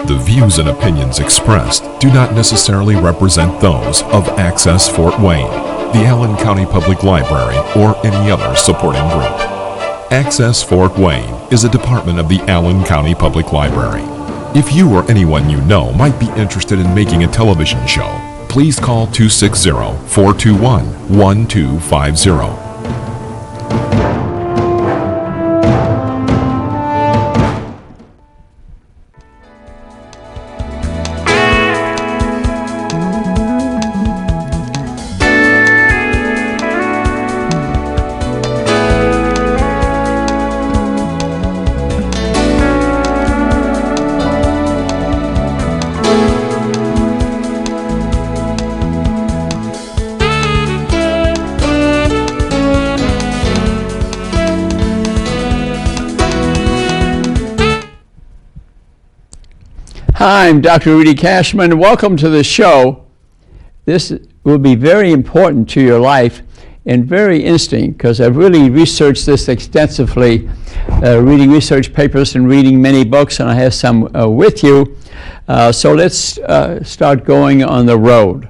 The views and opinions expressed do not necessarily represent those of Access Fort Wayne, the Allen County Public Library, or any other supporting group. Access Fort Wayne is a department of the Allen County Public Library. If you or anyone you know might be interested in making a television show, please call 260-421-1250. Hi, I'm Dr. Rudy Cashman. Welcome to the show. This will be very important to your life and very interesting because I've really researched this extensively, reading research papers and reading many books, and I have some with you. So let's start going on the road.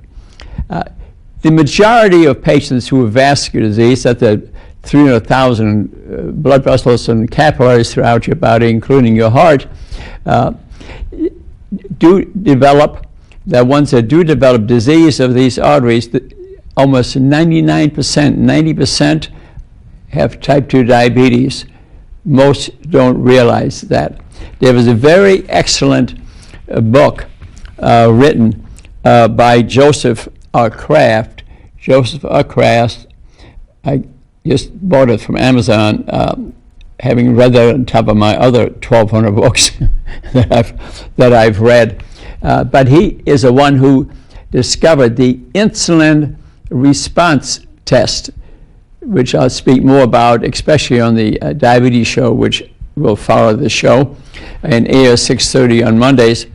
The majority of patients who have vascular disease, that's the 300,000 blood vessels and capillaries throughout your body, including your heart, do develop, the ones that do develop disease of these arteries, almost 90% have type 2 diabetes. Most don't realize that. There was a very excellent book written by Joseph R. Kraft. Joseph R. Kraft, I just bought it from Amazon, having read that on top of my other 1,200 books that I've read. But he is the one who discovered the insulin response test, which I'll speak more about, especially on the diabetes show, which will follow the show, and air 6:30 on Mondays.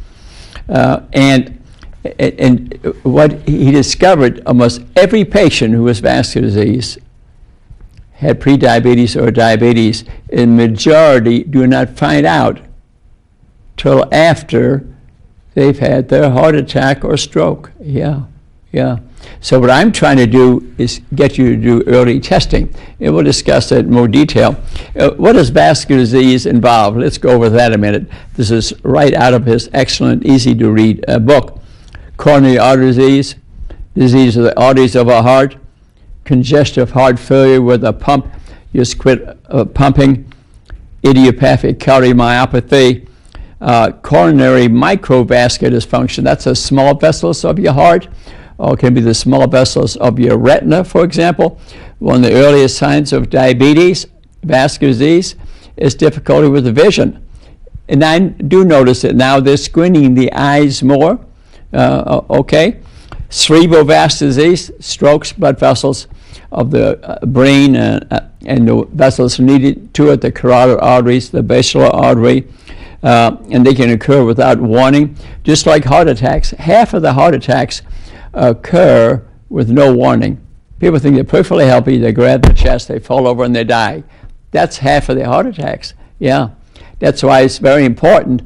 And what he discovered, almost every patient who has vascular disease had prediabetes or diabetes, and majority do not find out till after they've had their heart attack or stroke. Yeah. So what I'm trying to do is get you to do early testing, and we'll discuss that in more detail. What does vascular disease involve? Let's go over that a minute. This is right out of his excellent, easy-to-read book. Coronary artery disease, disease of the arteries of our heart, congestive heart failure with a pump, just quit pumping, idiopathic cardiomyopathy, coronary microvascular dysfunction, that's the small vessels of your heart, or it can be the small vessels of your retina, for example. One of the earliest signs of diabetes, vascular disease, is difficulty with the vision. And I do notice that now they're screening the eyes more, okay? Cerebral vascular disease, strokes, blood vessels of the brain and the vessels needed to it, the carotid arteries, the basilar artery, and they can occur without warning. Just like heart attacks, half of the heart attacks occur with no warning. People think they're perfectly healthy, they grab the chest, they fall over and they die. That's half of the heart attacks, yeah. That's why it's very important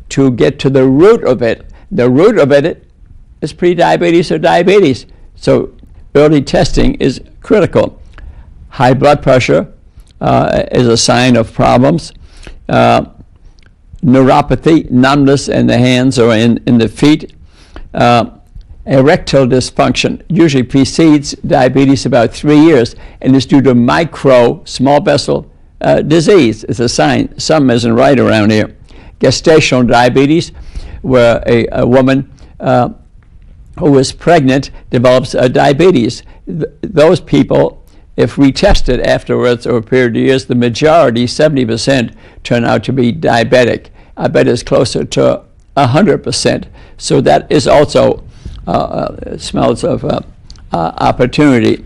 to get to the root of it. The root of it is prediabetes or diabetes. So early testing is critical. High blood pressure is a sign of problems. Neuropathy, numbness in the hands or in the feet. Erectile dysfunction usually precedes diabetes about 3 years and is due to small vessel disease. It's a sign. Something isn't right around here. Gestational diabetes, where a woman who is pregnant develops diabetes. Those people, if retested afterwards over a period of years, the majority, 70%, turn out to be diabetic. I bet it's closer to 100%. So that is also smells of opportunity.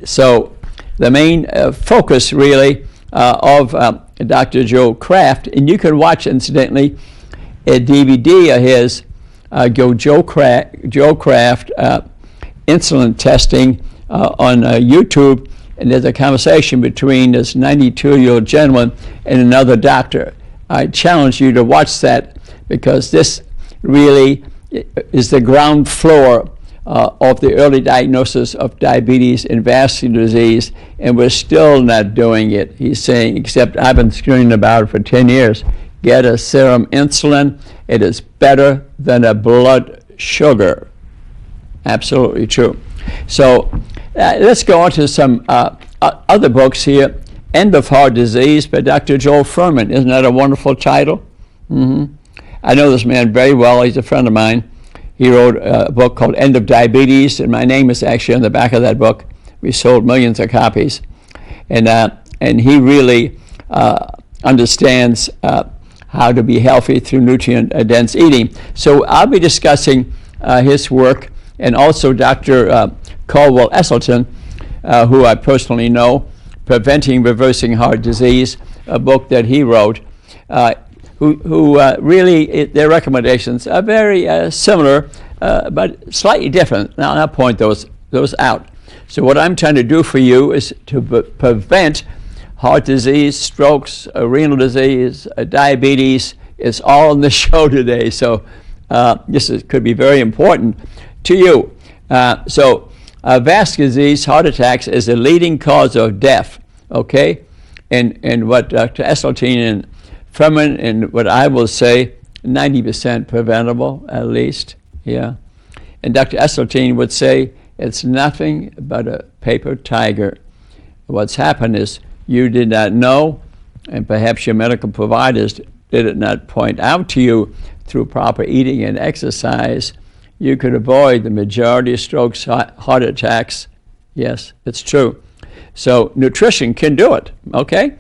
So the main focus really of Dr. Joe Kraft, and you can watch incidentally a DVD of his, Joe Kraft insulin testing on YouTube, and there's a conversation between this 92-year-old gentleman and another doctor. I challenge you to watch that, because this really is the ground floor of the early diagnosis of diabetes and vascular disease, and we're still not doing it. He's saying, except I've been screaming about it for 10 years, get a serum insulin. It is better than a blood sugar. Absolutely true. So let's go on to some other books here. End of Heart Disease by Dr. Joel Fuhrman. Isn't that a wonderful title? I know this man very well. He's a friend of mine. He wrote a book called End of Diabetes, and my name is actually on the back of that book. We sold millions of copies. And he really understands how to be healthy through nutrient-dense eating. So I'll be discussing his work, and also Dr. Caldwell Esselstyn, who I personally know, Preventing Reversing Heart Disease, a book that he wrote, who really, their recommendations are very similar, but slightly different. Now I'll point those out. So what I'm trying to do for you is to prevent heart disease, strokes, renal disease, diabetes. It's all on the show today, so this could be very important to you. Vascular disease, heart attacks, is a leading cause of death, okay? And what Dr. Esselstyn and Fuhrman, and what I will say, 90% preventable, at least, yeah. And Dr. Esselstyn would say, it's nothing but a paper tiger. What's happened is you did not know, and perhaps your medical providers did not point out to you through proper eating and exercise, you could avoid the majority of strokes, heart attacks. Yes, it's true. So nutrition can do it, okay?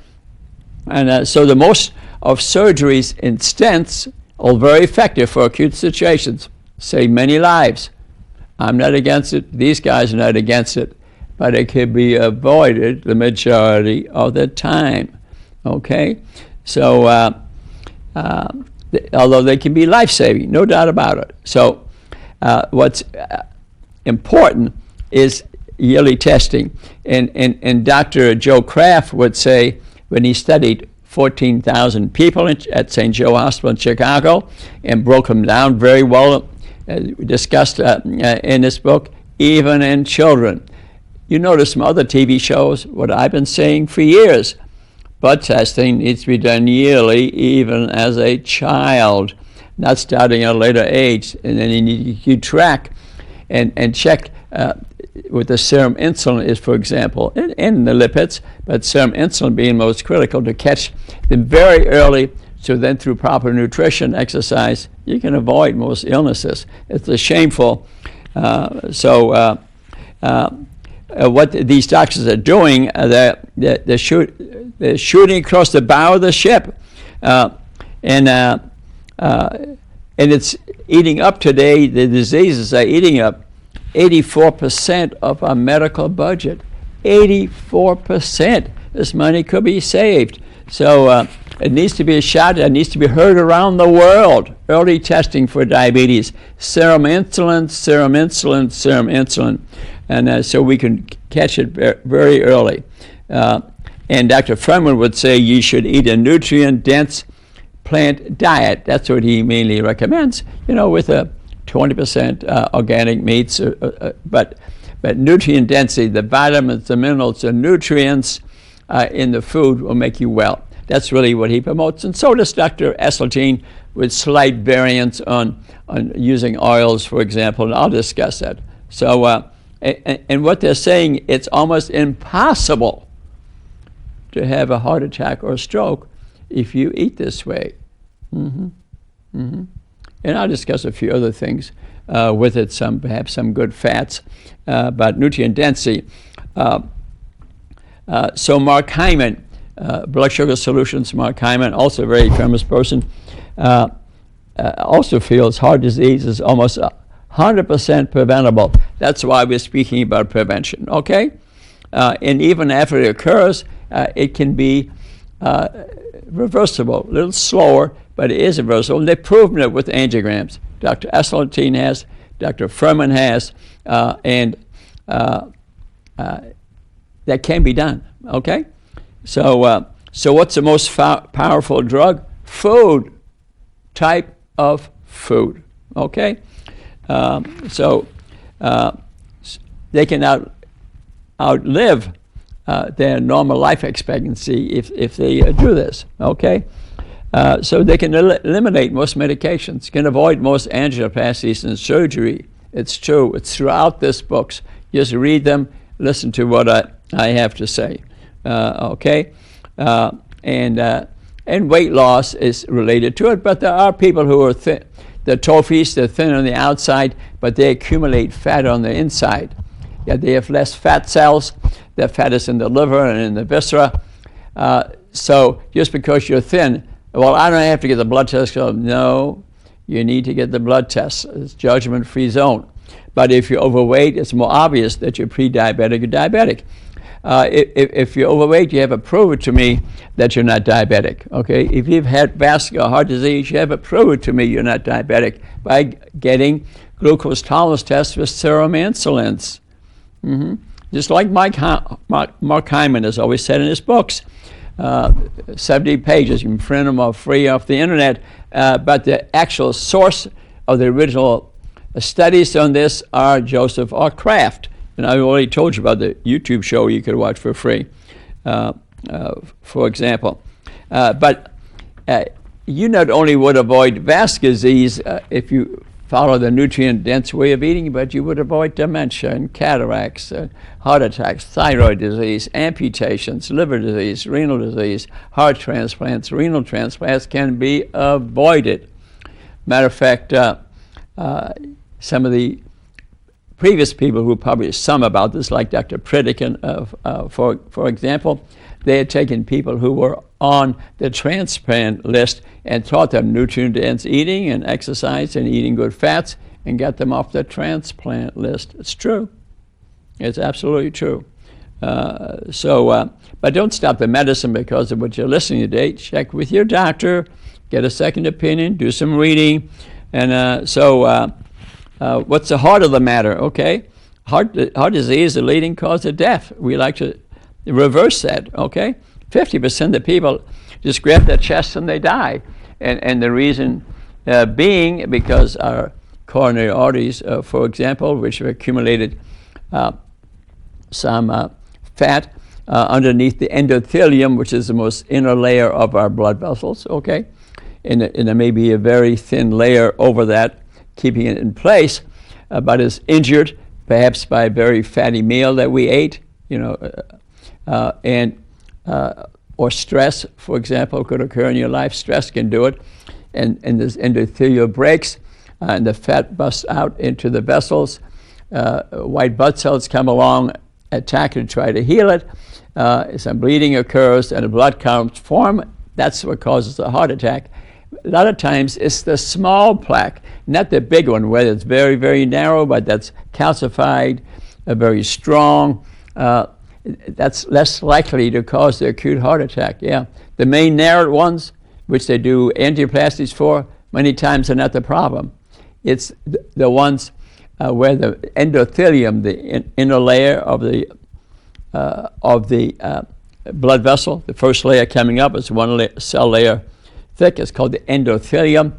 And so the most of surgeries and stents are very effective for acute situations, save many lives. I'm not against it. These guys are not against it. But it can be avoided the majority of the time, okay? So although they can be life-saving, no doubt about it. So what's important is yearly testing. And Dr. Joe Kraft would say, when he studied 14,000 people at St. Joe Hospital in Chicago and broke them down very well, discussed in this book, even in children. You notice some other TV shows, what I've been saying for years, blood testing needs to be done yearly, even as a child, not starting at a later age. And then you need to keep track and check what the serum insulin is, for example, and the lipids, but serum insulin being most critical to catch them very early, so then through proper nutrition, exercise, you can avoid most illnesses. It's a shameful. What these doctors are doing, they're shooting across the bow of the ship, and it's eating up today. The diseases are eating up 84% of our medical budget. 84%. This money could be saved. So it needs to be a shot. It needs to be heard around the world. Early testing for diabetes. Serum insulin, serum insulin, serum insulin. And so we can catch it very early. And Dr. Fuhrman would say you should eat a nutrient-dense plant diet. That's what he mainly recommends, with a 20% organic meats. But nutrient density, the vitamins, the minerals, the nutrients in the food will make you well. That's really what he promotes. And so does Dr. Esselstyn, with slight variants on using oils, for example, and I'll discuss that. So, and what they're saying, it's almost impossible to have a heart attack or stroke if you eat this way. And I'll discuss a few other things with it, perhaps some good fats, but nutrient density. So Mark Hyman, Blood Sugar Solutions, Mark Hyman, also a very famous person, also feels heart disease is almost 100% preventable. That's why we're speaking about prevention, okay? And even after it occurs, it can be reversible, a little slower, but it is reversible. And they've proven it with angiograms. Dr. Esselstyn has, Dr. Fuhrman has, and that can be done, okay? So what's the most powerful drug food, type of food, okay? So they can outlive their normal life expectancy if they do this, okay? So they can eliminate most medications, can avoid most angioplasties and surgery. It's true. It's throughout this book. Just read them, listen to what I have to say, okay? And weight loss is related to it, but there are people who are thin. The trophies, they're thin on the outside, but they accumulate fat on the inside. Yeah, they have less fat cells. The fat is in the liver and in the viscera. So just because you're thin, well, I don't have to get the blood test. So no, you need to get the blood test. It's judgment-free zone. But if you're overweight, it's more obvious that you're pre-diabetic or diabetic. If you're overweight, you have to prove it to me that you're not diabetic, okay? If you've had vascular heart disease, you have to prove it to me you're not diabetic by getting glucose tolerance tests with serum insulins. Just like Mark Hyman has always said in his books, 70 pages, you can print them all free off the internet, but the actual source of the original studies on this are Joseph R. Kraft. And I already told you about the YouTube show you could watch for free, for example. But you not only would avoid vascular disease if you follow the nutrient-dense way of eating, but you would avoid dementia and cataracts, heart attacks, thyroid disease, amputations, liver disease, renal disease, heart transplants, renal transplants can be avoided. Matter of fact, some of the previous people who published some about this, like Dr. Pritikin, for example, they had taken people who were on the transplant list and taught them nutrient-dense eating and exercise and eating good fats and got them off the transplant list. It's true. It's absolutely true. But don't stop the medicine because of what you're listening to today. Check with your doctor, get a second opinion, do some reading. And what's the heart of the matter? Okay, heart disease is the leading cause of death. We like to reverse that. Okay, 50% of the people just grab their chest and they die, and the reason being because our coronary arteries, for example, which have accumulated some fat underneath the endothelium, which is the most inner layer of our blood vessels. Okay, and there may be a very thin layer over that, keeping it in place, but is injured perhaps by a very fatty meal that we ate, or stress, for example, could occur in your life. Stress can do it, and this endothelial breaks, and the fat busts out into the vessels. White blood cells come along, attack it, and try to heal it. Some bleeding occurs, and the blood counts form. That's what causes a heart attack. A lot of times it's the small plaque, not the big one, where it's very, very narrow, but that's calcified, very strong. That's less likely to cause the acute heart attack, yeah. The main narrowed ones, which they do angioplasties for, many times are not the problem. It's the ones where the endothelium, the inner layer of the blood vessel, the first layer coming up is one cell layer thick. It's called the endothelium.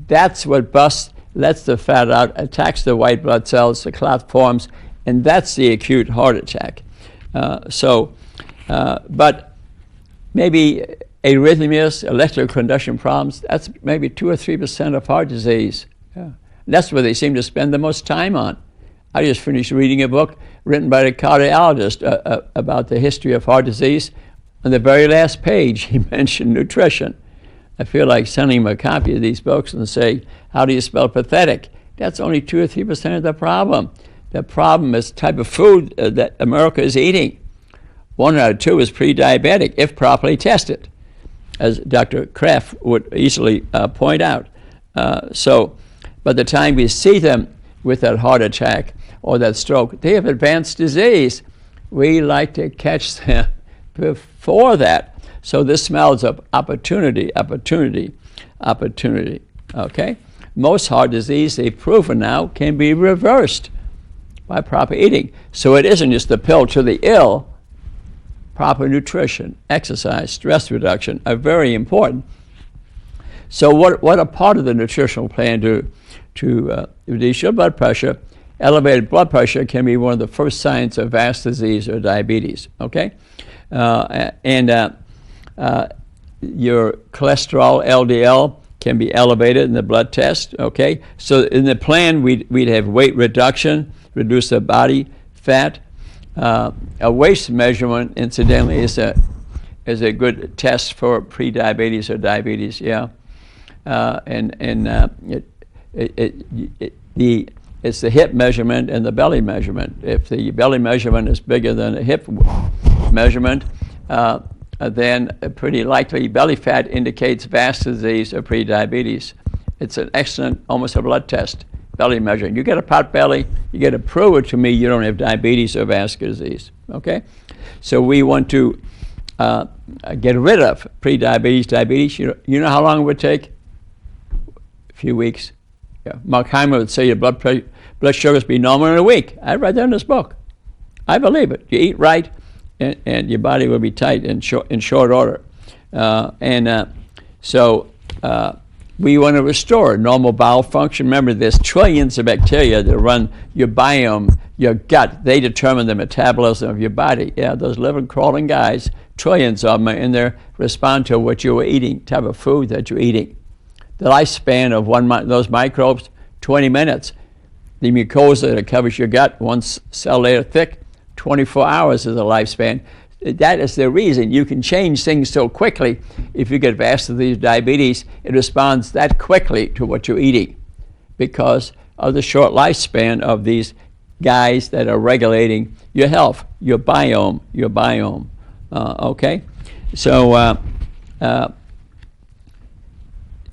That's what busts, lets the fat out, attacks the white blood cells, the clot forms, and that's the acute heart attack. But maybe arrhythmias, electrical conduction problems, that's maybe 2 or 3% of heart disease. Yeah. That's where they seem to spend the most time on. I just finished reading a book written by a cardiologist about the history of heart disease. On the very last page, he mentioned nutrition. I feel like sending him a copy of these books and say, how do you spell pathetic? That's only 2 or 3% of the problem. The problem is the type of food that America is eating. 1 out of 2 is pre-diabetic if properly tested, as Dr. Kraft would easily point out. So by the time we see them with that heart attack or that stroke, they have advanced disease. We like to catch them before that. So this smells of opportunity, okay? Most heart disease, they've proven now, can be reversed by proper eating. So it isn't just the pill to the ill. Proper nutrition, exercise, stress reduction are very important. So what a part of the nutritional plan to reduce your blood pressure. Elevated blood pressure can be one of the first signs of vascular disease or diabetes, okay? Your cholesterol, LDL, can be elevated in the blood test, okay? So in the plan, we'd have weight reduction, reduce the body fat. A waist measurement, incidentally, is a good test for pre-diabetes or diabetes, yeah. It's the hip measurement and the belly measurement. If the belly measurement is bigger than the hip measurement, then pretty likely belly fat indicates vascular disease or pre-diabetes. It's an excellent, almost a blood test, belly measurement. You get a pot belly, you get to prove it to me you don't have diabetes or vascular disease, okay? So we want to get rid of pre-diabetes, diabetes. You know how long it would take? A few weeks. Yeah. Mark Heimer would say your blood sugars be normal in a week. I read that in this book. I believe it. You eat right, and your body will be tight in short order. So we want to restore normal bowel function. Remember, there's trillions of bacteria that run your biome, your gut. They determine the metabolism of your body. Yeah, those living, crawling guys, trillions of them are in there, respond to what you were eating, type of food that you're eating. The lifespan of those microbes, 20 minutes. The mucosa that covers your gut, one cell layer thick, 24 hours is the lifespan. That is the reason you can change things so quickly. If you get vascular disease, diabetes, it responds that quickly to what you're eating because of the short lifespan of these guys that are regulating your health, your biome, okay? So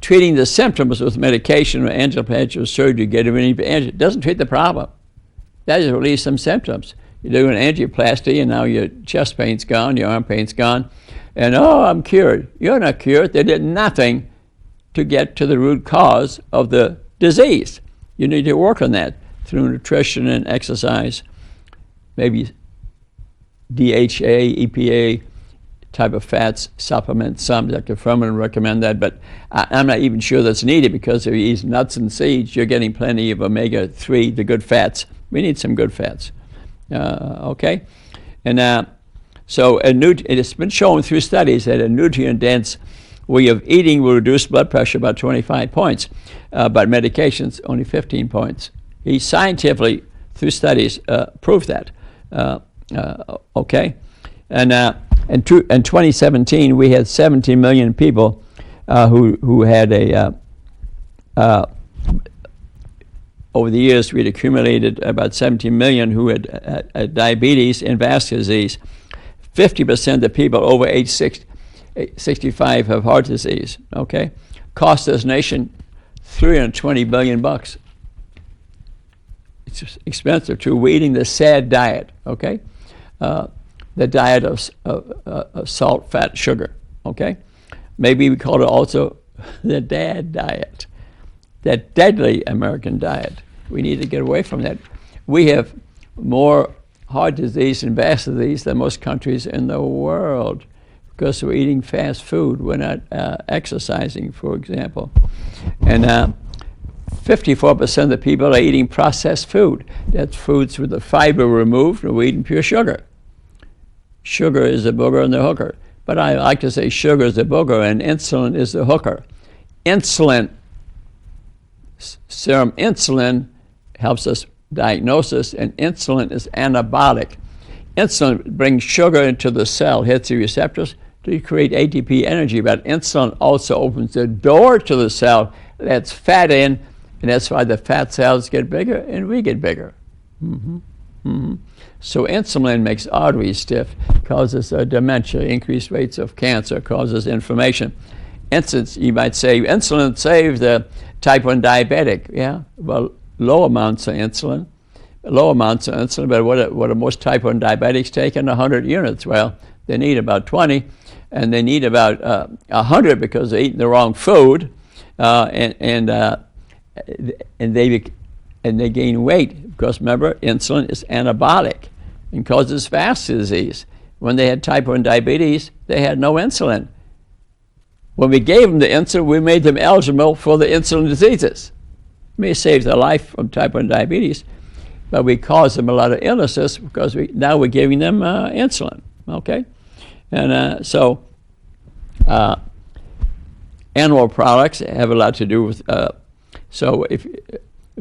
treating the symptoms with medication or angioplasty or surgery, it doesn't treat the problem. That just relieves some symptoms. You do an angioplasty and now your chest pain's gone, your arm pain's gone, and I'm cured. You're not cured. They did nothing to get to the root cause of the disease. You need to work on that through nutrition and exercise, maybe DHA, EPA type of fats, supplements. Some, Dr. Furman recommend that, but I'm not even sure that's needed because if you eat nuts and seeds, you're getting plenty of omega-3, the good fats. We need some good fats, okay? And so it's been shown through studies that a nutrient-dense way of eating will reduce blood pressure about 25 points, but medications only 15 points. He scientifically, through studies, proved that, okay? And in 2017, we had 70 million people who had over the years, we'd accumulated about 17 million who had diabetes and vascular disease. 50% of the people over age 65 have heart disease, okay? Cost this nation $320 billion. It's expensive too. We're eating the sad diet, okay? The diet of salt, fat, sugar, okay? Maybe we call it also the dad diet, that deadly American diet. We need to get away from that. We have more heart disease and vascular disease than most countries in the world because we're eating fast food. We're not exercising, for example. And 54% of the people are eating processed food. That's foods with the fiber removed, and we're eating pure sugar. Sugar is the booger and the hooker. But I like to say sugar is the booger and insulin is the hooker. Insulin, serum insulin helps us diagnosis, and insulin is anabolic. Insulin brings sugar into the cell, hits the receptors to create ATP energy, but insulin also opens the door to the cell, lets fat in, and that's why the fat cells get bigger and we get bigger. So insulin makes arteries stiff, causes dementia, increased rates of cancer, causes inflammation. Instance, you might say, insulin saves the type 1 diabetic. Yeah, well, low amounts of insulin, but what do most type 1 diabetics take in 100 units? Well, they need about 20, and they need about 100 because they're eating the wrong food, and they gain weight because, remember, insulin is anabolic and causes vascular disease. When they had type 1 diabetes, they had no insulin. when we gave them the insulin, we made them eligible for the insulin diseases. It may save their life from type 1 diabetes, but we caused them a lot of illnesses because now we're giving them insulin, okay? And animal products have a lot to do with, so if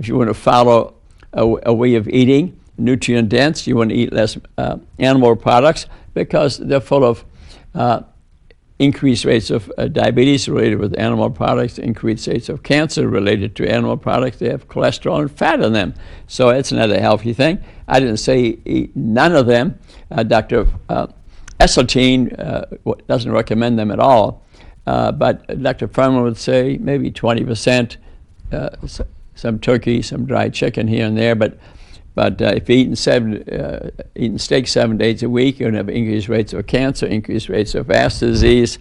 you want to follow a way of eating, nutrient dense, you want to eat less animal products because they're full of increased rates of diabetes related with animal products, increased rates of cancer related to animal products. They have cholesterol and fat in them. So it's not a healthy thing. I didn't say eat none of them. Dr. Esseltine doesn't recommend them at all. But Dr. Furman would say maybe 20%, some turkey, some dried chicken here and there. But if you're eating steak 7 days a week, you're going to have increased rates of cancer, increased rates of vascular disease,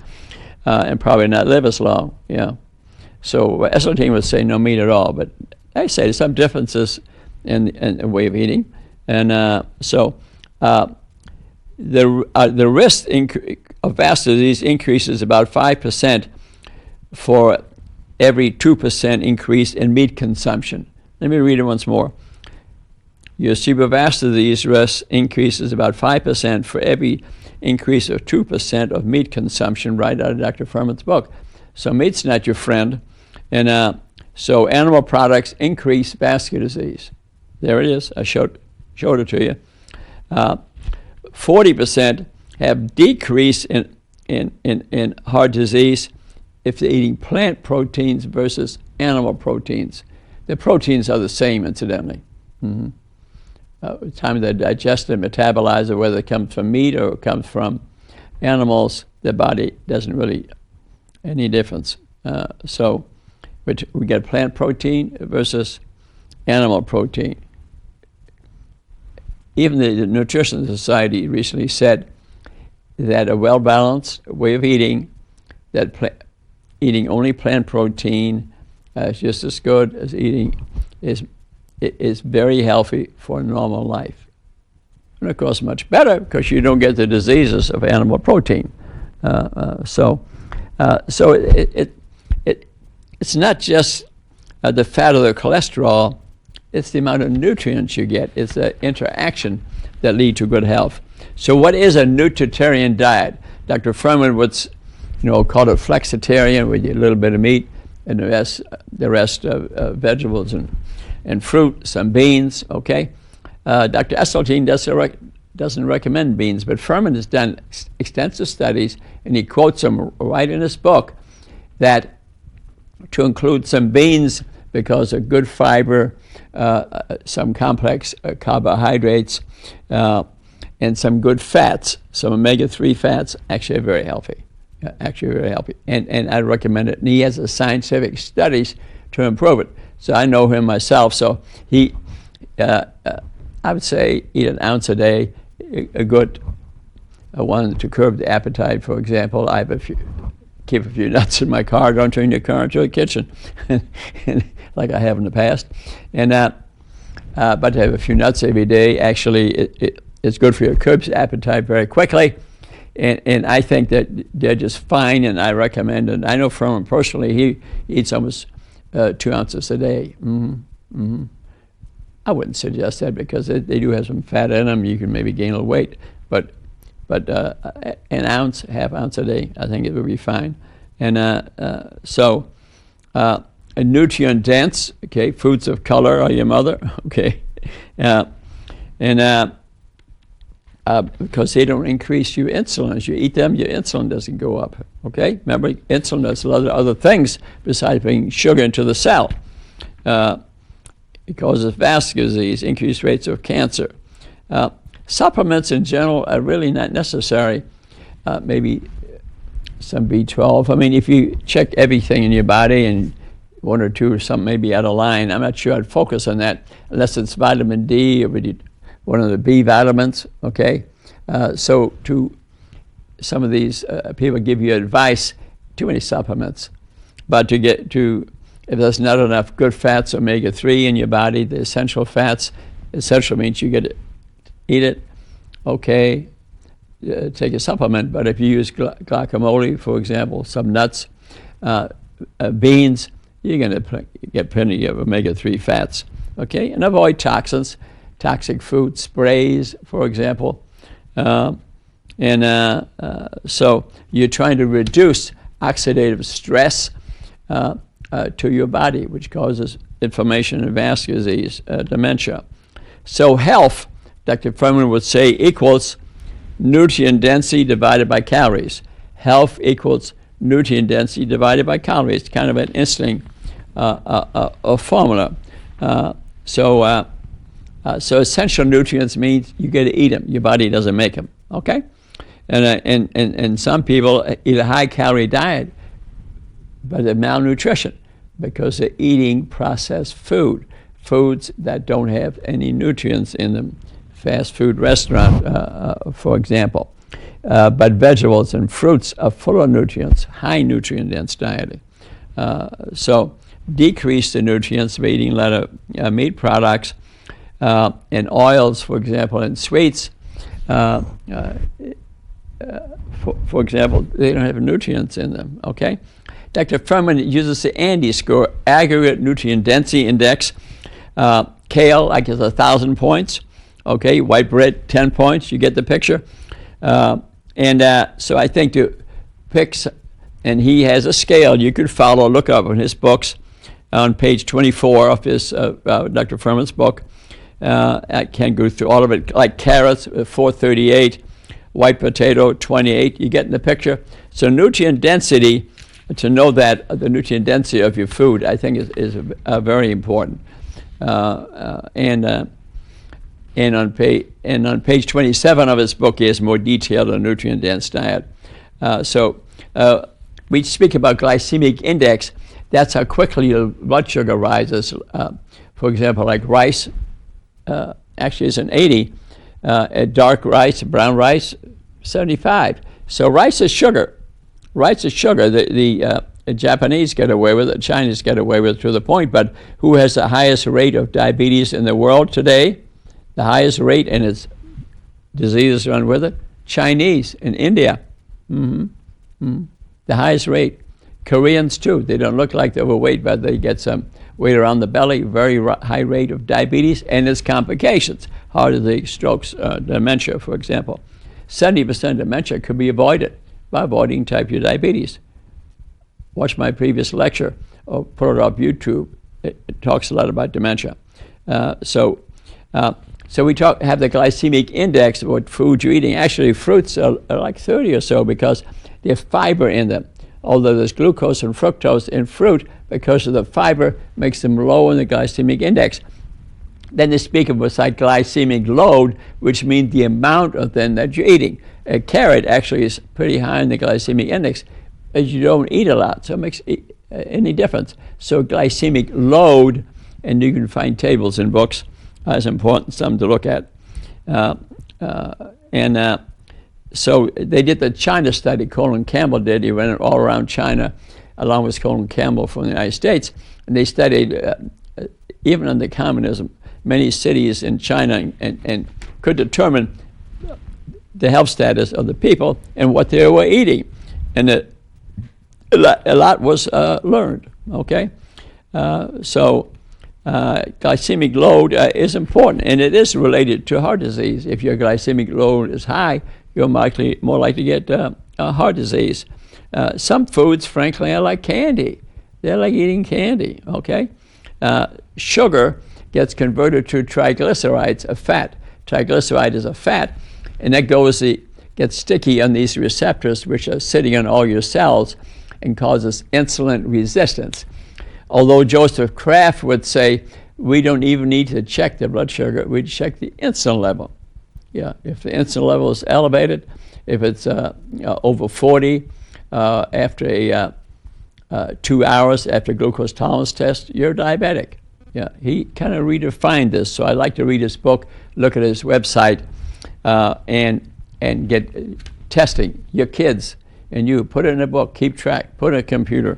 and probably not live as long. Yeah. So Esseltine would say no meat at all. But I say there's some differences in the way of eating. And the risk of vascular disease increases about 5% for every 2% increase in meat consumption. Let me read it once more. Your cerebrovascular disease risk increases about 5% for every increase of 2% of meat consumption, right out of Dr. Furman's book. So meat's not your friend. And so animal products increase vascular disease. There it is. I showed it to you. 40% have decrease in heart disease if they're eating plant proteins versus animal proteins. The proteins are the same, incidentally. Mm-hmm. The time they digest and metabolize it, whether it comes from meat or it comes from animals, the body doesn't really any difference. So we get plant protein versus animal protein. Even the Nutrition Society recently said that a well-balanced way of eating, that eating only plant protein is just as good as eating is very healthy for normal life. And of course much better because you don't get the diseases of animal protein. So it's not just the fat or the cholesterol, it's the amount of nutrients you get. It's the interaction that lead to good health. So what is a nutritarian diet? Dr. Furman would call it flexitarian, with a little bit of meat and the rest of vegetables and fruit, some beans, okay? Dr. Esseltine doesn't recommend beans, but Furman has done extensive studies, and he quotes them right in his book, that to include some beans because of good fiber, some complex carbohydrates, and some good fats, some omega-3 fats, actually are very healthy. Actually very healthy. And I recommend it. And he has the scientific studies to improve it. So I know him myself. So he, I would say, eat an ounce a day, a good one to curb the appetite, for example. I have keep a few nuts in my car. Don't turn your car into a kitchen, like I have in the past. And but to have a few nuts every day, actually, it's good for your curbs appetite very quickly. And I think that they're just fine, and I recommend it. I know from him personally, he eats almost 2 ounces a day. Mm-hmm. Mm-hmm. I wouldn't suggest that because they do have some fat in them. You can maybe gain a little weight, but an ounce, half ounce a day, I think it would be fine. And so a nutrient dense, okay, foods of color are your mother, okay, because they don't increase your insulin. As you eat them, your insulin doesn't go up, okay? Remember, insulin does a lot of other things besides bringing sugar into the cell. It causes vascular disease, increased rates of cancer. Supplements in general are really not necessary. Maybe some B12. I mean, if you check everything in your body and one or two or something may be out of line, I'm not sure I'd focus on that unless it's vitamin D or one of the B vitamins, okay? So to some of these people give you advice, too many supplements. But if there's not enough good fats, omega-3 in your body, the essential fats, essential means you eat it, okay, take a supplement. But if you use guacamole, for example, some nuts, beans, you're going to get plenty of omega-3 fats. Okay, and avoid toxins, toxic food sprays, for example. So you're trying to reduce oxidative stress to your body, which causes inflammation and vascular disease, dementia. So health, Dr. Furman would say, equals nutrient density divided by calories. Health equals nutrient density divided by calories. Kind of an interesting formula. So essential nutrients means you got to eat them. Your body doesn't make them. Okay, and some people eat a high-calorie diet, but they're malnutrition because they're eating processed foods that don't have any nutrients in them. Fast food restaurant, for example. But vegetables and fruits are full of nutrients, high nutrient-dense diet. So decrease the nutrients by eating a lot of meat products and oils, for example, and sweets. For example, they don't have nutrients in them, okay? Dr. Furman uses the ANDI score, Aggregate Nutrient Density Index. Kale, like, is 1,000 points. Okay, white bread, 10 points. You get the picture. So I think to pick, and he has a scale you could follow, look up in his books on page 24 of his, Dr. Furman's book. I can't go through all of it. Like carrots, 438, white potato, 28. You get in the picture. So nutrient density, to know that the nutrient density of your food, I think is very important. And on page 27 of his book, he has more detail on nutrient-dense diet. We speak about glycemic index. That's how quickly your blood sugar rises. For example, like rice, actually is an 80. Dark rice, brown rice, 75. So rice is sugar. Rice is sugar. The Japanese get away with it, the Chinese get away with it to the point, but who has the highest rate of diabetes in the world today? The highest rate, and its diseases run with it? Chinese in India. The highest rate. Koreans too. They don't look like they're overweight, but they get some weight around the belly, very high rate of diabetes and its complications, heart disease, strokes, dementia, for example. 70% of dementia could be avoided by avoiding type 2 diabetes. Watch my previous lecture or put it up YouTube. It talks a lot about dementia. So we have the glycemic index of what food you're eating. Actually, fruits are like 30 or so because there's fiber in them. Although there's glucose and fructose in fruit, because of the fiber makes them low in the glycemic index. Then they speak of what's like glycemic load, which means the amount of them that you're eating. A carrot actually is pretty high in the glycemic index, as you don't eat a lot, so it makes any difference. So glycemic load, and you can find tables in books, is important, some to look at. So they did the China study, Colin Campbell did. He went all around China, along with Colin Campbell from the United States, and they studied, even under communism, many cities in China and could determine the health status of the people and what they were eating. And a lot was learned, okay? Glycemic load is important, and it is related to heart disease. If your glycemic load is high, you're more likely to get heart disease. Some foods, frankly, are like candy. They're like eating candy, okay? Sugar gets converted to triglycerides, a fat. Triglyceride is a fat, and that gets sticky on these receptors, which are sitting on all your cells, and causes insulin resistance. Although Joseph Kraft would say, we don't even need to check the blood sugar, we check the insulin level. Yeah, if the insulin level is elevated, if it's over 40 after 2 hours after glucose tolerance test, you're diabetic. Yeah, he kind of redefined this, so I like to read his book, look at his website, and get testing your kids, and you put it in a book, keep track, put it in a computer,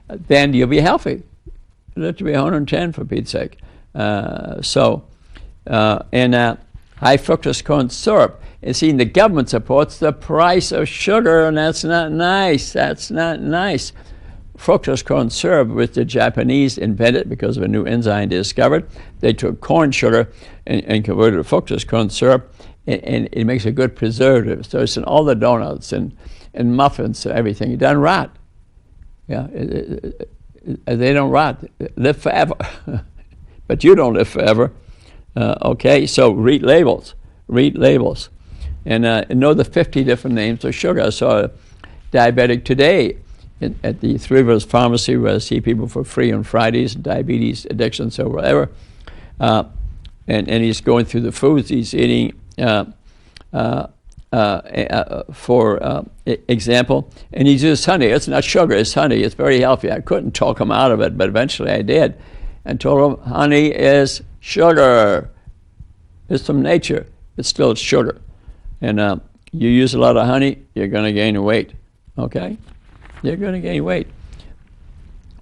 then you'll be healthy. Live to be 110 for Pete's sake. High fructose corn syrup. And see, the government supports the price of sugar, and that's not nice. That's not nice. fructose corn syrup, which the Japanese invented because of a new enzyme they discovered. They took corn sugar and converted it to fructose corn syrup, and it makes a good preservative. So it's in all the donuts and muffins and everything. It doesn't rot. Yeah, they don't rot. Live forever. But you don't live forever. Okay, so read labels. Read labels. And know the 50 different names of sugar. I saw a diabetic today at the Three Rivers Pharmacy, where I see people for free on Fridays, diabetes, addictions, or whatever. And he's going through the foods he's eating. For example, and he uses honey. It's not sugar, it's honey. It's very healthy. I couldn't talk him out of it, but eventually I did, and told him honey is sugar. It's from nature. It's still sugar. And you use a lot of honey, you're going to gain weight. Okay? You're going to gain weight.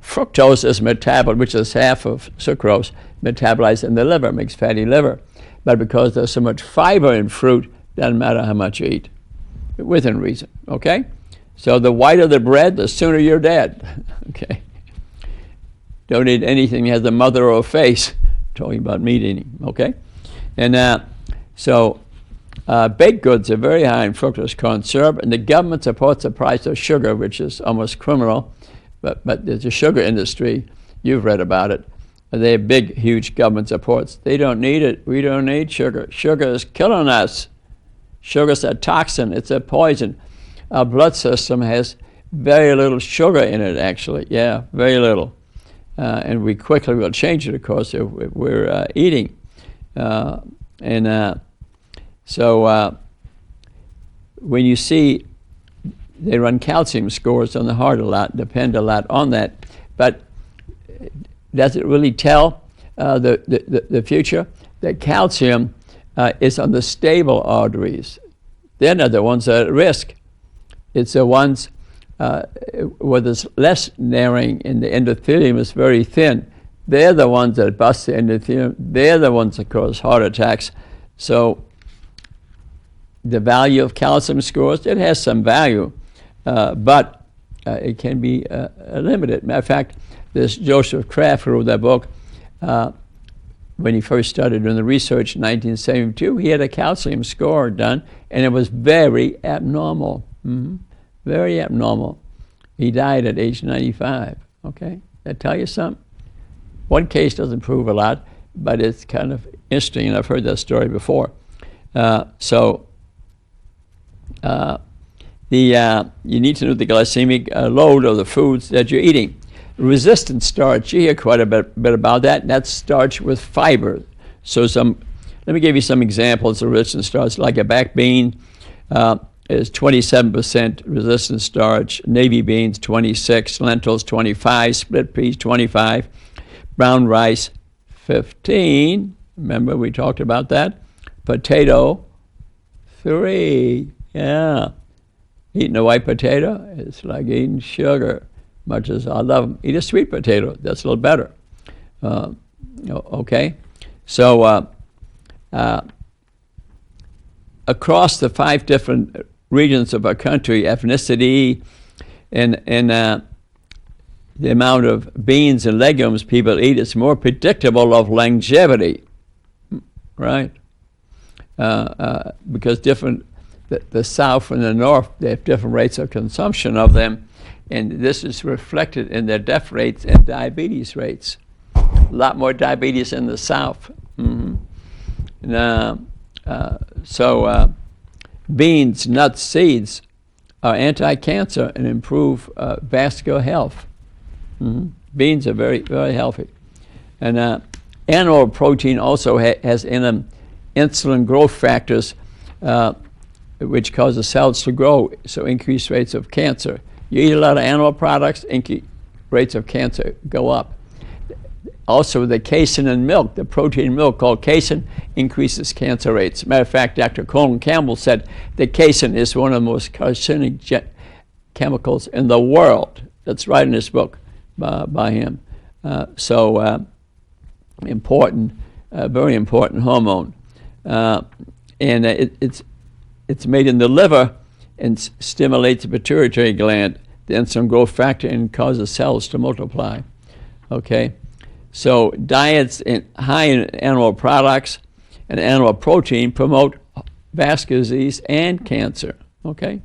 Fructose is metabolized, which is half of sucrose, metabolized in the liver, makes fatty liver. But because there's so much fiber in fruit, doesn't matter how much you eat, within reason. Okay? So the whiter the bread, the sooner you're dead. Okay? Don't eat anything that has a mother or a face. Talking about meat eating. Okay? And so baked goods are very high in fructose corn syrup, and the government supports the price of sugar, which is almost criminal. But there's a sugar industry. You've read about it. They have big, huge government supports. They don't need it. We don't need sugar. Sugar is killing us. Sugar's a toxin. It's a poison. Our blood system has very little sugar in it, actually. Yeah, very little. And we quickly will change it, of course, if we're eating. So when you see they run calcium scores on the heart a lot, depend a lot on that, but does it really tell the future? That calcium is on the stable arteries. They're not the ones that are at risk. It's the ones where there's less narrowing and the endothelium is very thin. They're the ones that bust the endothelium. They're the ones that cause heart attacks. So the value of calcium scores, it has some value, but it can be limited. Matter of fact, this Joseph Kraft, who wrote that book, when he first started doing the research in 1972, he had a calcium score done, and it was very abnormal. Very abnormal. He died at age 95. Okay? That tell you something? One case doesn't prove a lot, but it's kind of interesting, and I've heard that story before. You need to know the glycemic load of the foods that you're eating. Resistant starch, you hear quite a bit about that, and that's starch with fiber. So let me give you some examples of resistant starch, like a black bean is 27% resistant starch, navy beans 26, lentils 25, split peas 25, brown rice 15, remember we talked about that, potato 3, yeah. Eating a white potato, it's like eating sugar. Much as I love them, eat a sweet potato. That's a little better. Okay? So across the 5 different regions of our country, ethnicity and the amount of beans and legumes people eat is more predictable of longevity, right? Because the South and the North, they have different rates of consumption of them. And this is reflected in their death rates and diabetes rates. A lot more diabetes in the South. Beans, nuts, seeds are anti-cancer and improve vascular health. Beans are very, very healthy. And animal protein also has in them insulin growth factors, which cause the cells to grow, so increased rates of cancer. You eat a lot of animal products, rates of cancer go up. Also, the casein in milk, the protein milk called casein, increases cancer rates. Matter of fact, Dr. Colin Campbell said that casein is one of the most carcinogenic chemicals in the world. That's right in his book by him. Important, very important hormone. And it's made in the liver and stimulates the pituitary gland. the insulin growth factor and causes cells to multiply. Okay, so diets high in animal products and animal protein promote vascular disease and cancer. Okay,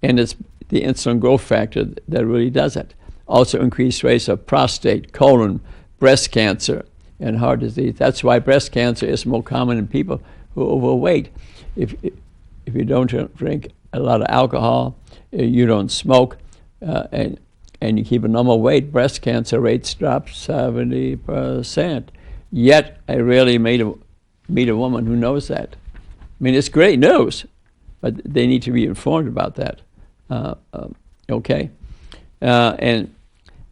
and it's the insulin growth factor that really does it. Also increased rates of prostate, colon, breast cancer, and heart disease. That's why breast cancer is more common in people who are overweight. If you don't drink a lot of alcohol, you don't smoke, and you keep a normal weight, breast cancer rates drop 70%. Yet I rarely meet a woman who knows that. I mean, it's great news, but they need to be informed about that. Okay, and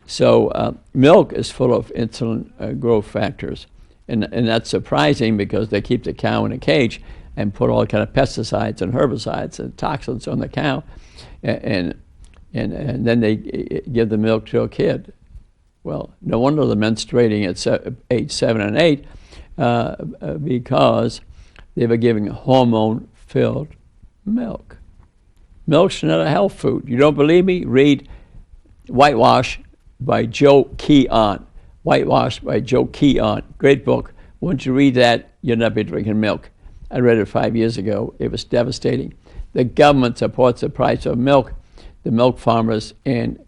so milk is full of insulin growth factors, and that's surprising because they keep the cow in a cage and put all kind of pesticides and herbicides and toxins on the cow, and then they give the milk to a kid. Well, no wonder they're menstruating at age 7 and 8 because they were giving hormone-filled milk. Milk's not a health food. You don't believe me? Read Whitewash by Joe Keon. Whitewash by Joe Keon. Great book. Once you read that, you'll not be drinking milk. I read it 5 years ago. It was devastating. The government supports the price of milk, the milk farmers, and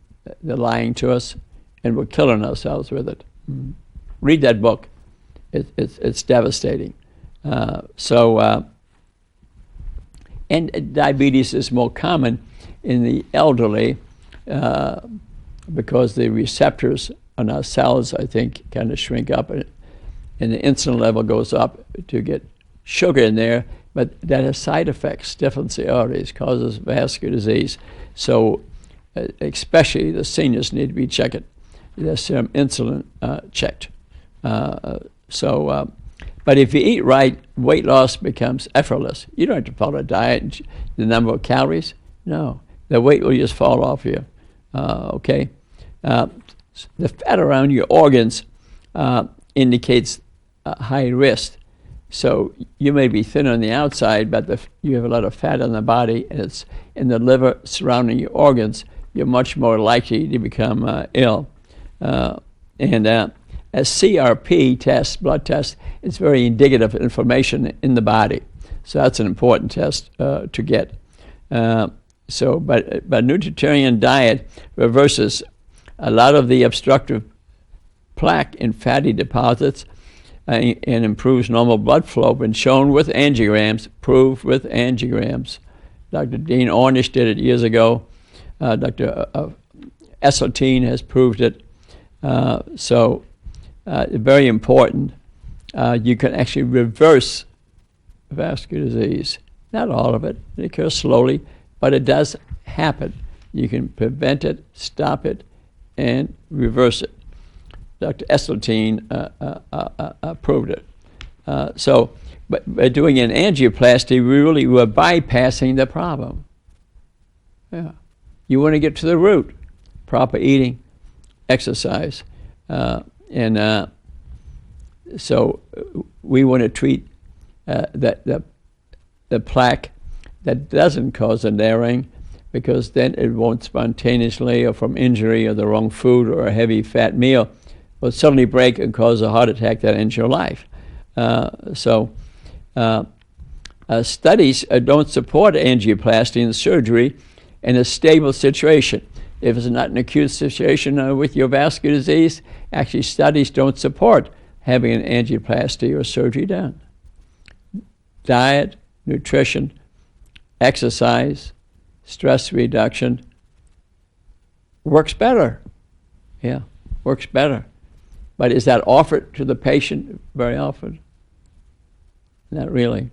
they're lying to us, and we're killing ourselves with it. Read that book. It's devastating. And diabetes is more common in the elderly because the receptors on our cells, I think, kind of shrink up, and the insulin level goes up to get sugar in there, but that has side effects, stiffens the arteries, causes vascular disease. So especially the seniors need to be checked, their serum insulin checked. But if you eat right, weight loss becomes effortless. You don't have to follow a diet and the number of calories. No, the weight will just fall off you. Okay, the fat around your organs indicates high risk. So you may be thin on the outside, but you have a lot of fat on the body, and it's in the liver surrounding your organs. You're much more likely to become ill. A CRP test, blood test, is very indicative of inflammation in the body. So that's an important test to get. But Nutritarian diet reverses a lot of the obstructive plaque in fatty deposits and improves normal blood flow. Been shown with angiograms, proved with angiograms. Dr. Dean Ornish did it years ago. Dr. Esselstyn has proved it. Very important. You can actually reverse vascular disease. Not all of it. It occurs slowly, but it does happen. You can prevent it, stop it, and reverse it. Dr. Esselstyn proved it. But by doing an angioplasty, we really were bypassing the problem. Yeah. You want to get to the root. Proper eating, exercise. So we want to treat the plaque that doesn't cause a narrowing, because then it won't spontaneously, or from injury or the wrong food or a heavy fat meal, will suddenly break and cause a heart attack that ends your life. Studies don't support angioplasty and surgery in a stable situation. If it's not an acute situation with your vascular disease, actually studies don't support having an angioplasty or surgery done. Diet, nutrition, exercise, stress reduction works better. Yeah, works better. But is that offered to the patient very often? Not really.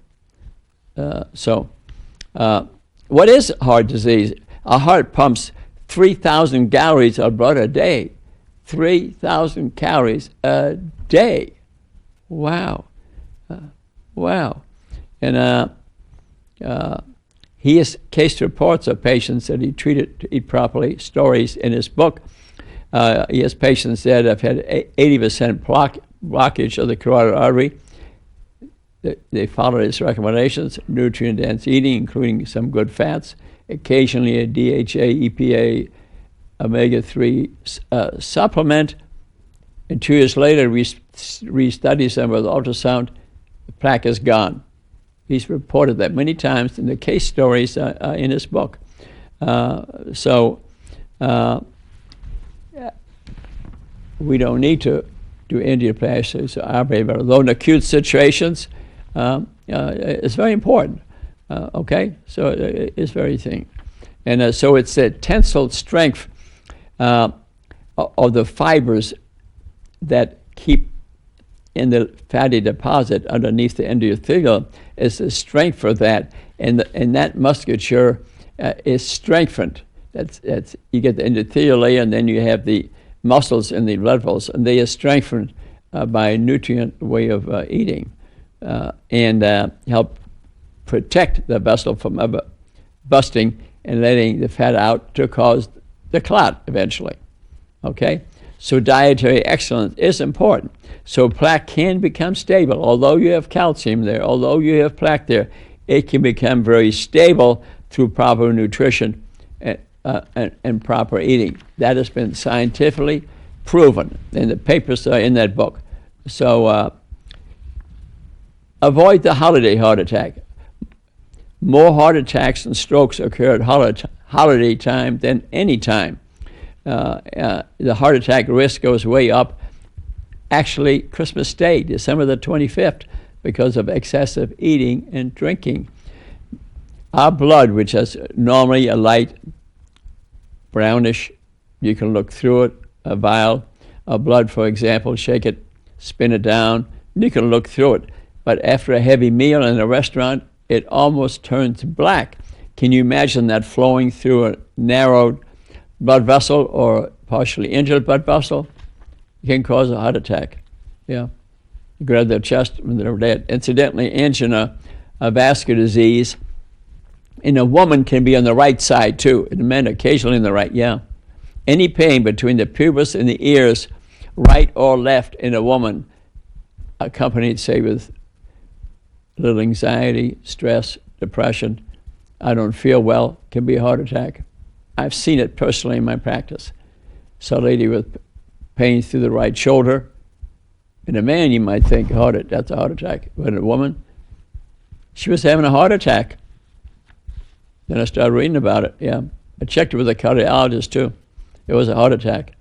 What is heart disease? Our heart pumps 3,000 calories of blood a day. 3,000 calories a day. Wow. Wow. And he has case reports of patients that he treated to eat properly, stories in his book. He has patients that have had 80% blockage of the carotid artery. They follow his recommendations, nutrient-dense eating, including some good fats, occasionally a DHA, EPA, omega-3 supplement, and 2 years later restudies them with ultrasound, the plaque is gone. He's reported that many times in the case stories in his book. We don't need to do angioplasties or operate, but although in acute situations, it's very important. Okay, so it's very thing, and so it's the tensile strength of the fibers that keep in the fatty deposit underneath the endothelium is the strength for that, and that musculature is strengthened. That's you get the endothelial layer, and then you have the muscles in the blood vessels, and they are strengthened by a nutrient way of eating, and help protect the vessel from busting and letting the fat out to cause the clot eventually. Okay? So dietary excellence is important. So plaque can become stable. Although you have calcium there, although you have plaque there, it can become very stable through proper nutrition and proper eating. That has been scientifically proven in the papers in that book. So avoid the holiday heart attack. More heart attacks and strokes occur at holiday time than any time. The heart attack risk goes way up. Actually, Christmas Day, December the 25th, because of excessive eating and drinking. Our blood, which is normally a light brownish, you can look through it, a vial of blood, for example, shake it, spin it down, you can look through it. But after a heavy meal in a restaurant, it almost turns black. Can you imagine that flowing through a narrowed blood vessel or partially injured blood vessel? It can cause a heart attack. Yeah. You grab their chest when they're dead. Incidentally, angina, a vascular disease, in a woman can be on the right side too. In men, occasionally on the right, yeah. Any pain between the pubis and the ears, right or left in a woman, accompanied, say, with little anxiety, stress, depression, I don't feel well, can be a heart attack. I've seen it personally in my practice. So a lady with pain through the right shoulder. In a man, you might think that's a heart attack. But in a woman, she was having a heart attack. Then I started reading about it, yeah. I checked it with a cardiologist too. It was a heart attack.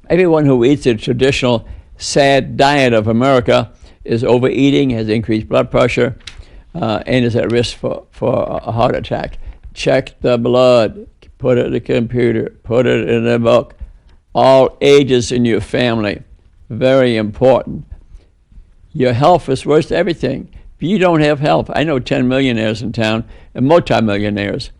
Everyone who eats a traditional sad diet of America is overeating, has increased blood pressure, and is at risk for a heart attack. Check the blood, put it in the computer, put it in a book. All ages in your family, very important. Your health is worth everything. If you don't have health, I know 10 millionaires in town and multimillionaires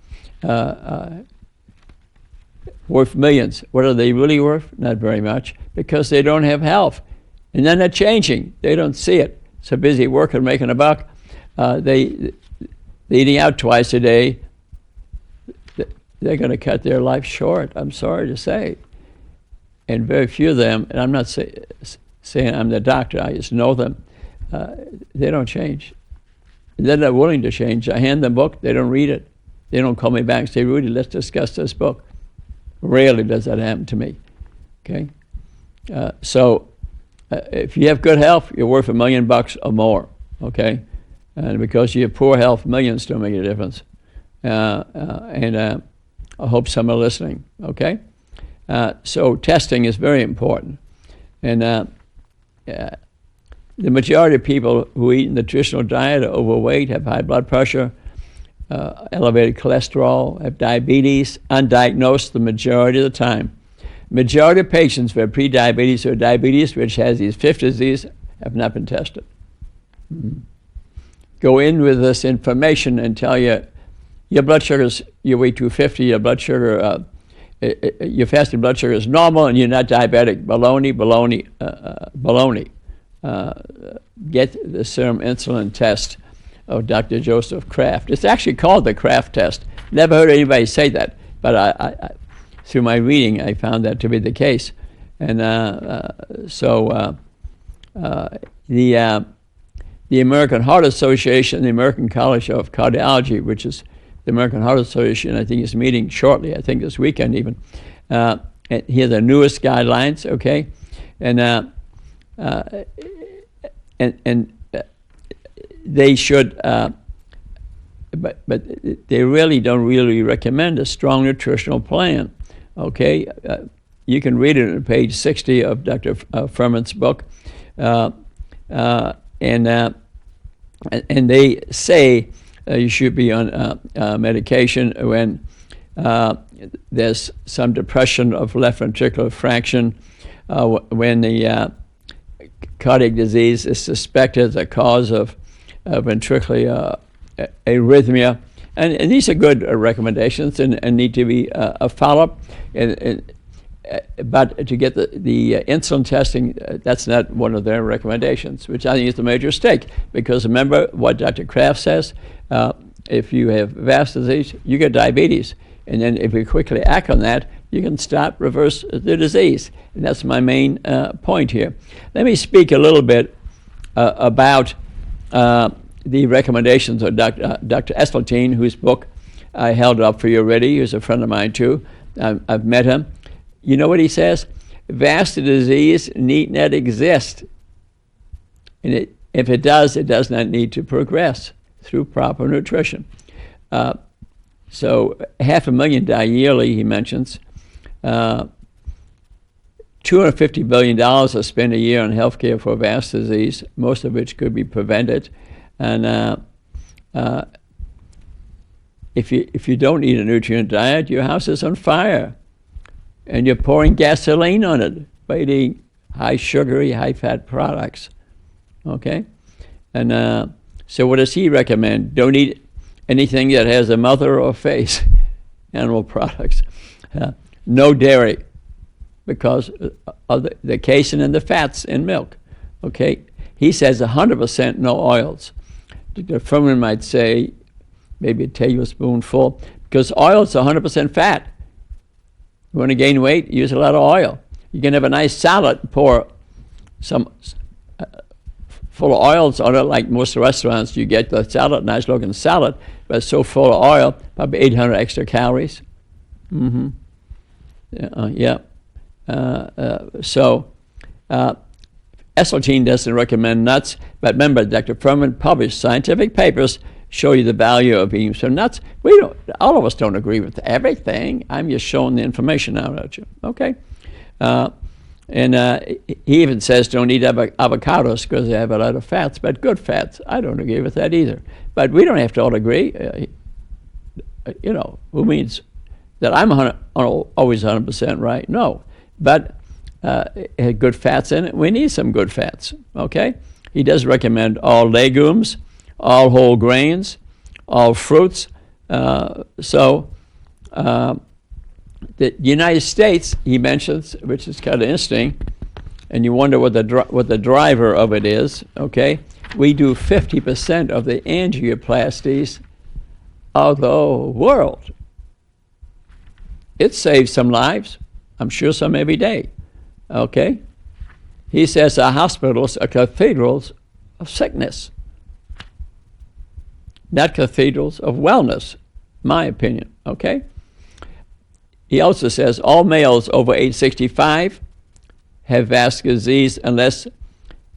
worth millions. What are they really worth? Not very much, because they don't have health. And then they're changing. They don't see it. So busy working, making a buck. They're eating out twice a day. They're going to cut their life short, I'm sorry to say. And very few of them, and I'm not saying I'm the doctor, I just know them, they don't change. They're not willing to change. I hand them a book, they don't read it. They don't call me back and say, Rudy, let's discuss this book. Rarely does that happen to me, okay? If you have good health, you're worth $1 million or more, okay? And because you have poor health, millions don't make a difference. I hope some are listening, okay? So testing is very important. And the majority of people who eat a nutritional diet are overweight, have high blood pressure, elevated cholesterol, have diabetes, undiagnosed the majority of the time. Majority of patients who have pre-diabetes or diabetes, which has these fifth disease, have not been tested. Mm-hmm. Go in with this information and tell you, your blood sugars, you weigh 250, your blood sugar, your fasting blood sugar is normal and you're not diabetic. Baloney, baloney, baloney. Get the serum insulin test of Dr. Joseph Kraft. It's actually called the Kraft test. Never heard anybody say that, but I through my reading, I found that to be the case. And the American Heart Association, the American College of Cardiology, which is the American Heart Association, I think, is meeting shortly, I think this weekend even. And here are the newest guidelines, okay? And they should, but they really don't really recommend a strong nutritional plan, okay? You can read it on page 60 of Dr. Furman's book. And they say you should be on medication when there's some depression of left ventricular fraction, when the cardiac disease is suspected as a cause of ventricular arrhythmia. And these are good recommendations and need to be followed. But to get the insulin testing, that's not one of their recommendations, which I think is a major mistake. Because remember what Dr. Kraft says, if you have vascular disease, you get diabetes. And then if you quickly act on that, you can reverse the disease. And that's my main point here. Let me speak a little bit about the recommendations of Dr. Esselstyn, whose book I held up for you already. He's a friend of mine too. I've met him. You know what he says? Vascular disease need not exist. And if it does not need to progress through proper nutrition. So 500,000 die yearly, he mentions. $250 billion are spent a year on healthcare for vascular disease, most of which could be prevented. And if you don't eat a nutrient diet, your house is on fire. And you're pouring gasoline on it by eating high sugary, high fat products. Okay? And so what does he recommend? Don't eat anything that has a mother or face, animal products. No dairy, because of the casein and the fats in milk. Okay? He says 100% no oils. Dr. Furman might say maybe a tablespoonful, because oils are 100% fat. You want to gain weight, use a lot of oil. You can have a nice salad, pour some full of oils on it, like most restaurants. You get the salad, nice looking salad, but it's so full of oil, probably 800 extra calories. Mm-hmm. So Esselstyn doesn't recommend nuts, but remember, Dr. Furman published scientific papers show you the value of eating some nuts. All of us don't agree with everything. I'm just showing the information out at you. Okay? He even says don't eat avocados because they have a lot of fats, but good fats. I don't agree with that either. But we don't have to all agree. Who means that I'm always 100% right? No. But it had good fats in it. We need some good fats. Okay? He does recommend all legumes, all whole grains, all fruits. The United States, he mentions, which is kind of interesting, and you wonder what the driver of it is, okay? We do 50% of the angioplasties of the world. It saves some lives, I'm sure some every day, okay? He says our hospitals are cathedrals of sickness, not cathedrals of wellness, my opinion, okay? He also says all males over age 65 have vascular disease unless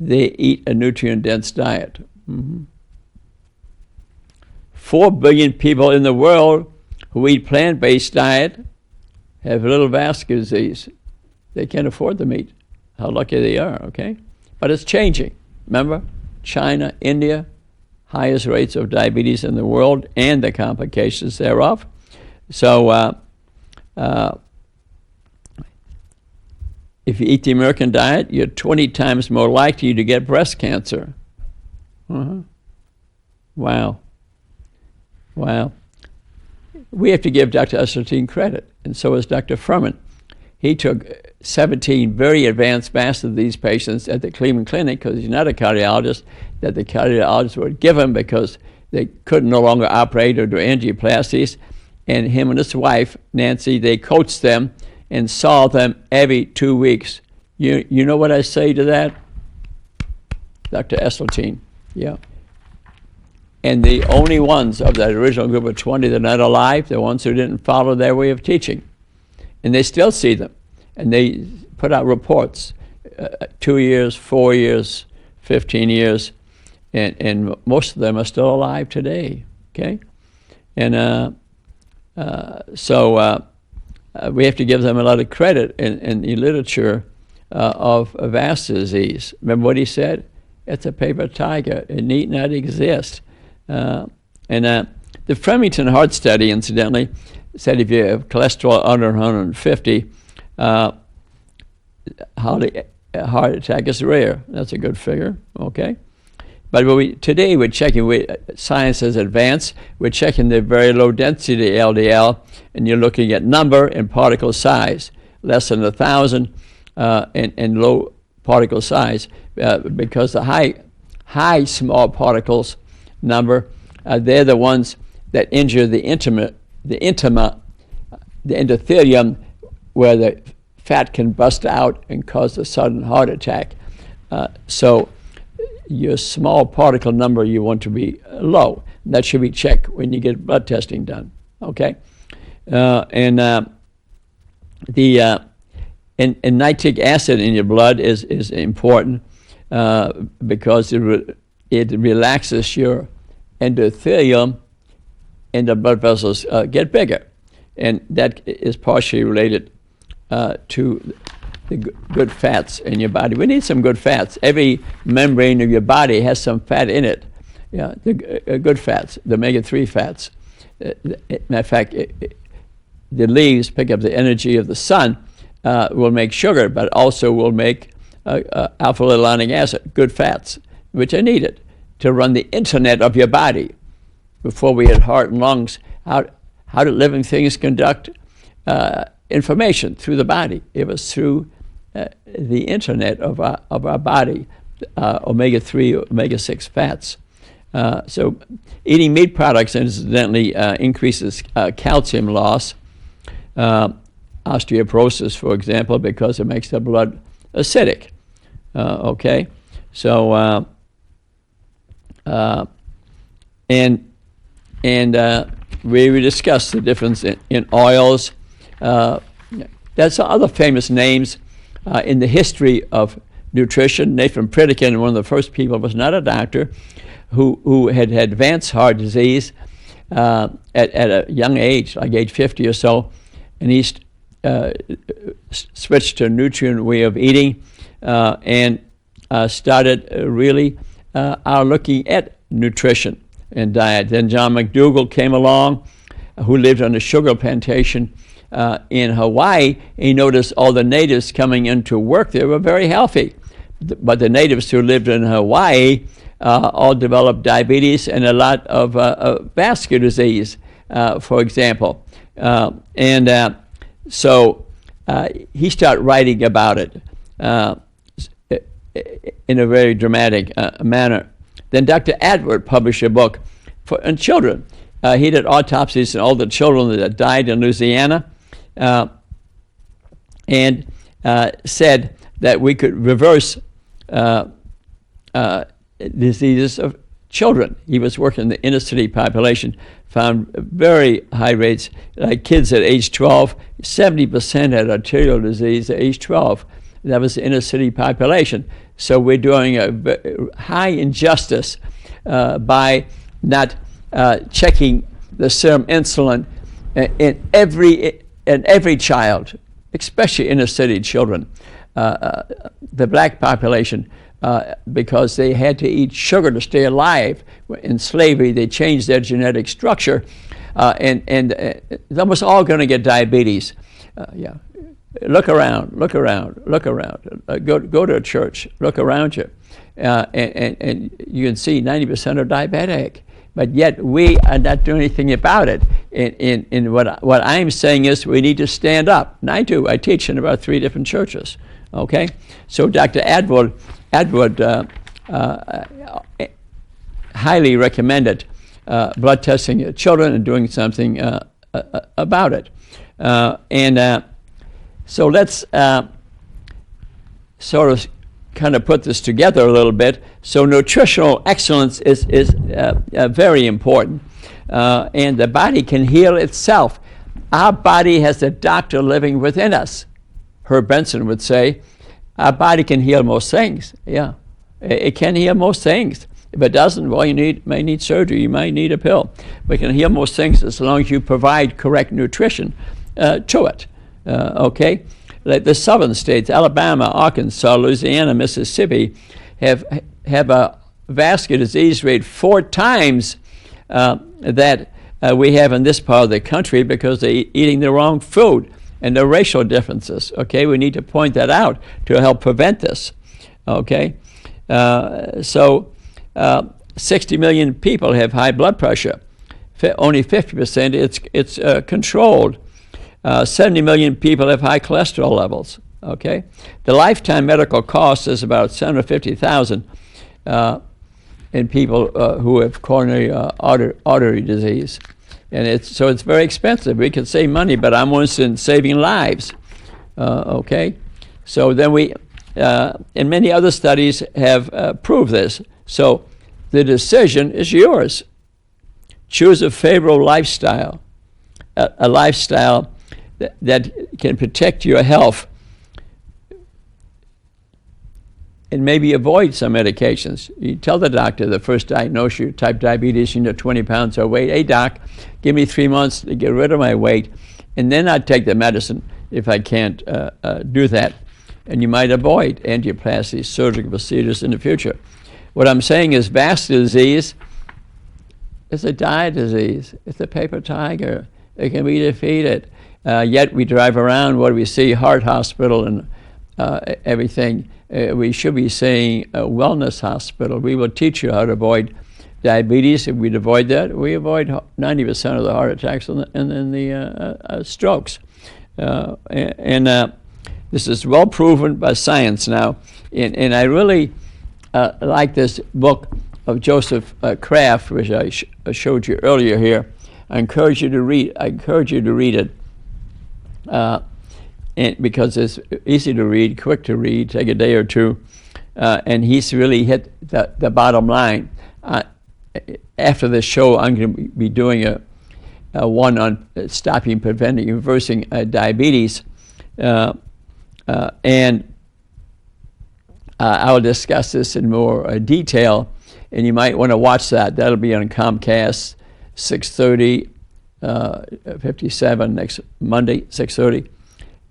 they eat a nutrient-dense diet. Mm-hmm. 4 billion people in the world who eat plant-based diet have little vascular disease. They can't afford the meat. How lucky they are, okay? But it's changing. Remember, China, India, highest rates of diabetes in the world and the complications thereof. So if you eat the American diet, you're 20 times more likely to get breast cancer. Uh-huh. Wow. We have to give Dr. Esselstyn credit, and so has Dr. Furman. He took 17 very advanced vascular disease patients at the Cleveland Clinic, because he's not a cardiologist, that the cardiologist would give him because they could no longer operate or do angioplasties. And him and his wife, Nancy, they coached them and saw them every 2 weeks. You know what I say to that? Dr. Esselstyn, yeah. And the only ones of that original group of 20 that are not alive, the ones who didn't follow their way of teaching. And they still see them. And they put out reports, 2 years, 4 years, 15 years, and most of them are still alive today, okay? And so we have to give them a lot of credit in the literature of vascular disease. Remember what he said? It's a paper tiger. It need not exist. The Framingham Heart Study, incidentally, said if you have cholesterol under 150, a heart attack is rare. That's a good figure, okay? But today we're checking, science has advanced, we're checking the very low density LDL, and you're looking at number and particle size, less than 1,000 and low particle size, because the high small particles number, they're the ones that injure the endothelium, where the fat can bust out and cause a sudden heart attack. So your small particle number, you want to be low. That should be checked when you get blood testing done, okay? And nitric acid in your blood is important because it relaxes your endothelium and the blood vessels get bigger. And that is partially related to the good fats in your body. We need some good fats. Every membrane of your body has some fat in it. Yeah, the good fats, the omega-3 fats. Matter of fact, the leaves pick up the energy of the sun, will make sugar, but also will make alpha-linolenic acid, good fats, which are needed to run the internet of your body. Before we had heart and lungs, how did living things conduct information through the body? It was through the internet of our body, omega-3, omega-6 fats. So eating meat products, incidentally, increases calcium loss, osteoporosis, for example, because it makes the blood acidic. Okay, so we discussed the difference in oils. There's other famous names in the history of nutrition. Nathan Pritikin, one of the first people, was not a doctor, who had advanced heart disease at a young age, like age 50 or so, and he switched to a nutrient way of eating and started really looking at nutrition and diet. Then John McDougall came along, who lived on a sugar plantation in Hawaii. He noticed all the natives coming into work there were very healthy, but the natives who lived in Hawaii all developed diabetes and a lot of vascular disease, for example. So he started writing about it in a very dramatic manner. Then Dr. Atwood published a book on children. He did autopsies on all the children that died in Louisiana, and said that we could reverse diseases of children. He was working in the inner city population, found very high rates, like kids at age 12, 70% had arterial disease at age 12. That was the inner city population. So we're doing a high injustice by not checking the serum insulin in every child, especially inner city children. The black population, because they had to eat sugar to stay alive. In slavery, they changed their genetic structure, and they're almost all going to get diabetes. Yeah, look around. Go to a church. Look around you, and you can see 90% are diabetic. But yet we are not doing anything about it. And what I'm saying is we need to stand up. And I do. I teach in about 3 different churches. Okay, so Dr. Atwood highly recommended blood testing of children and doing something about it. So let's sort of kind of put this together a little bit. So nutritional excellence is very important. And the body can heal itself. Our body has a doctor living within us. Herb Benson would say, our body can heal most things. Yeah, it can heal most things. If it doesn't, well, you may need surgery, you might need a pill. But it can heal most things as long as you provide correct nutrition to it, okay? Like the southern states, Alabama, Arkansas, Louisiana, Mississippi, have a vascular disease rate 4 times that we have in this part of the country because they're eating the wrong food. And the racial differences, okay? We need to point that out to help prevent this, okay? 60 million people have high blood pressure. Only 50% it's controlled. 70 million people have high cholesterol levels, okay? The lifetime medical cost is about $750,000 in people who have coronary artery disease. And it's very expensive. We can save money, but I'm interested in saving lives, okay? So then and many other studies have proved this. So the decision is yours. Choose a favorable lifestyle, a lifestyle that can protect your health and maybe avoid some medications. You tell the doctor the first diagnosis, you type diabetes, you're 20 pounds overweight. Hey, doc, give me 3 months to get rid of my weight, and then I'd take the medicine if I can't do that. And you might avoid angioplasty, surgical procedures in the future. What I'm saying is vascular disease is a diet disease. It's a paper tiger. It can be defeated. Yet we drive around, what do we see? Heart hospital and everything. We should be saying a wellness hospital. We will teach you how to avoid diabetes. If we'd avoid that, we avoid 90% of the heart attacks and then the strokes. This is well proven by science now. And I really like this book of Joseph Kraft, which I showed you earlier here. I encourage you to read it. And because it's easy to read, quick to read, take a day or two, and he's really hit the bottom line. After this show, I'm going to be doing a one on stopping, preventing, reversing diabetes, and I'll discuss this in more detail, and you might want to watch that. That'll be on Comcast, 6:30, 57 next Monday, 6:30.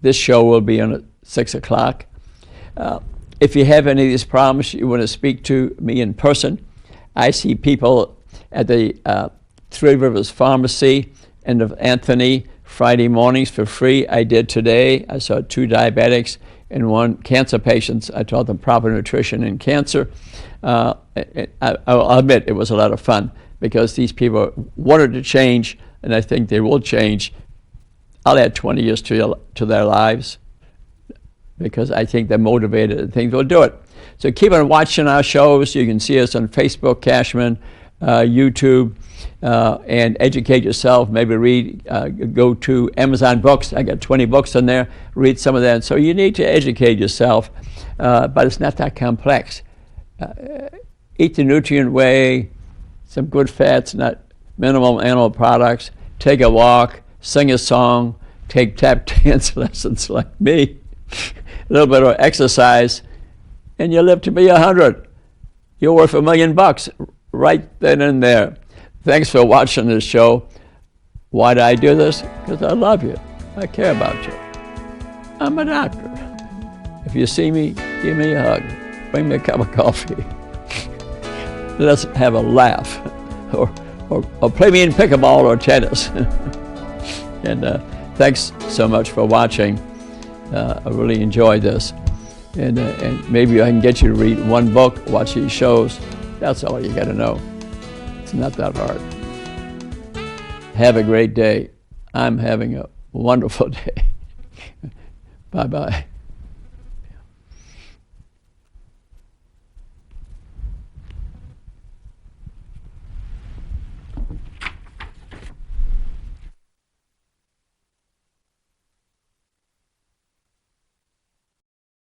This show will be on at 6 o'clock. If you have any of these problems, you want to speak to me in person. I see people at the Three Rivers Pharmacy and of Anthony Friday mornings for free. I did today. I saw 2 diabetics and 1 cancer patients. I taught them proper nutrition and cancer. I'll admit it was a lot of fun because these people wanted to change, and I think they will change. I'll add 20 years to their lives because I think they're motivated and think they'll do it. So keep on watching our shows. You can see us on Facebook, Cashman, YouTube, and educate yourself. Maybe read, go to Amazon Books. I got 20 books on there. Read some of that. So you need to educate yourself, but it's not that complex. Eat the nutrient way, some good fats, not minimal animal products. Take a walk. Sing a song, take tap dance lessons like me, a little bit of exercise, and you live to be 100. You're worth $1 million right then and there. Thanks for watching this show. Why do I do this? Because I love you. I care about you. I'm a doctor. If you see me, give me a hug. Bring me a cup of coffee. Let's have a laugh. Or play me in pickleball or tennis. And thanks so much for watching. I really enjoyed this. And maybe I can get you to read 1 book, watch these shows. That's all you got to know. It's not that hard. Have a great day. I'm having a wonderful day. Bye-bye.